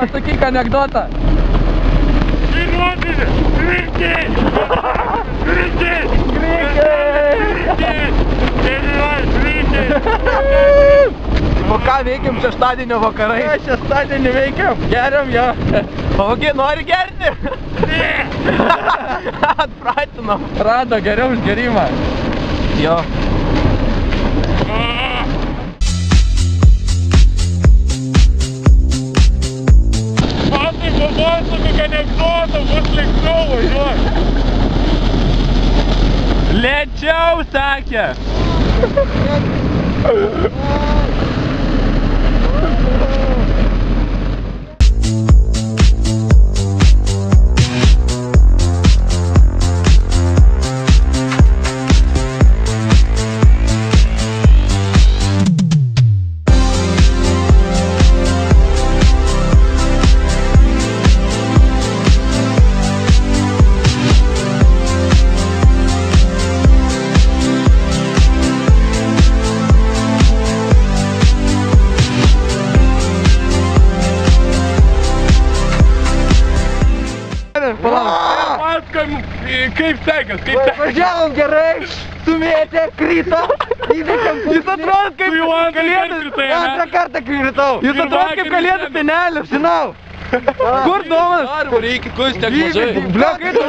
pasakyk anekdotą. Įrodinė! Grikiai! Grikiai! Grikiai! O ką veikiam šeštadienio vakarai? Šeštadienį veikiam, geriam jo. Ogi, nori gerti? Ne! Atpratinom. Rado geriau už gerimą. Jo. Matai, pabantų kokią anekdotą, bus linksmiau važiuok. Lėčiau, sakė. Kaip sekas, kaip sekas? Važiavom gerai, sumėtė, krito. Jis atrodo kaip kalėdų. Antrą kartą kritau. Jis atrodo kaip kalėdų senelis, žinau. Kur domas? Darbo reikia, kur jis tiek mažai. Blia, kaip tu?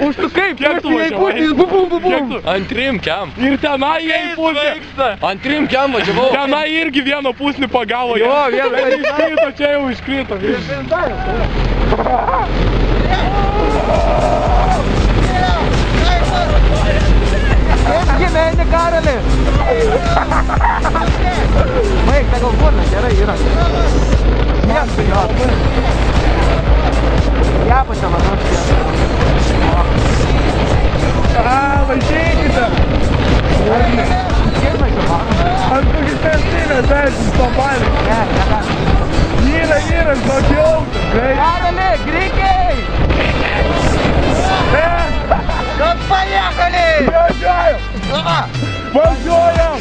Užtukai, Kiek tu važiavai? bum. Antrim kem. Ir tenai jie į pusę. Antrim kem važiavau. Tenai irgi vieno pusnį pagavo. Jo, vieną. Iškrito, čia jau iškrito. Kaip gyveni, karali? Baig, tai gal būna, gerai yra. Mėstų jo. Ja, pačia manau. Važiuokite. Kiek mažiau mano? Ant kokį testinę sėdžiu, pabalį. Ne, negali. Yra, žodžiautas, greitai. Karali, grikiai! Kad pajekali! Važiuojam!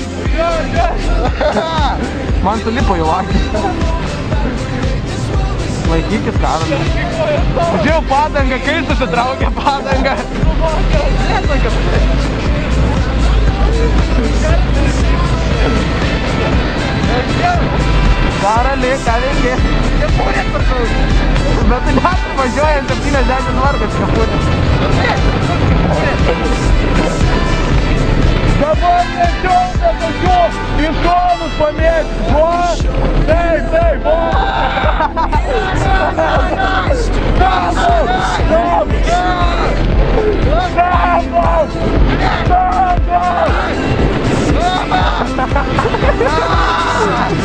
Man sulipo jau akis. Laikykis, karali. Važiavau padangą, kai susitraukė padangą. Karali, ką veikia? Kepurės parkau. Bet tu net važiuojant 70 vargas kepurės. Dabar lėčiau netokiu į šonus pamėgti. Taip, vo!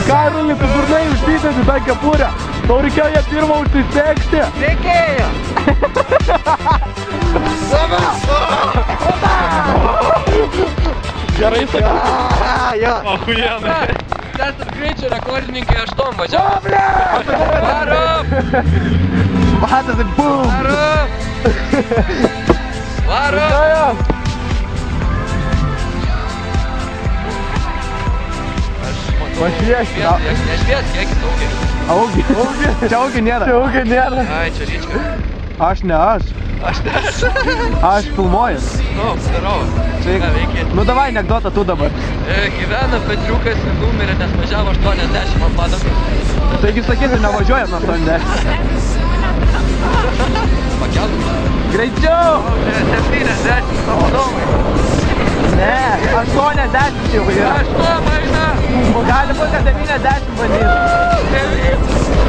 Karoli, tu durnai užsidedi tą kepurę. Tau reikėjo ją pirmą užsisegti. Reikėjo. Gerai sakai. Jo. Achujenai. Testas greičio rekordininkai 8 važiavo. Varom! Matas ir bum. Varom! Varom! Pašviesti. Nešvies, kiek saugiai. Augi. Čia augi nėra. Čia ūkio nėra. Ai, čia ryčka. Aš ne aš. Aš ne aš. Aš filmuoju. Nu, darau. Sveiki. Ką veiki? Nu davai anekdotą tu dabar. Gyvena Petriukas ir numirė, nes važiavo 80 ant padangos. Taigi sakysi, nevažiuoja nuo 80. Pakeltum. Greičiau! 70, papadomai. Ne, 80 jau yra. 8 eina. O gali būt, kad 90 bandys. 9.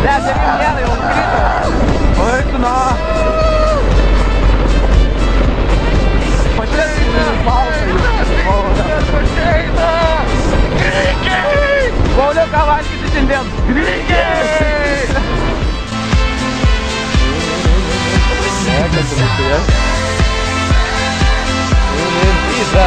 Ne, 9 nėra, jau krito. O ir tu nuo. Pačiai pausai. Grikiai! Pauliau, ką valgyti šiandien? Grikiai! Ne, kas tu mūsųje? Pizza!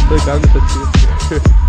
Tai kam jis atsivės?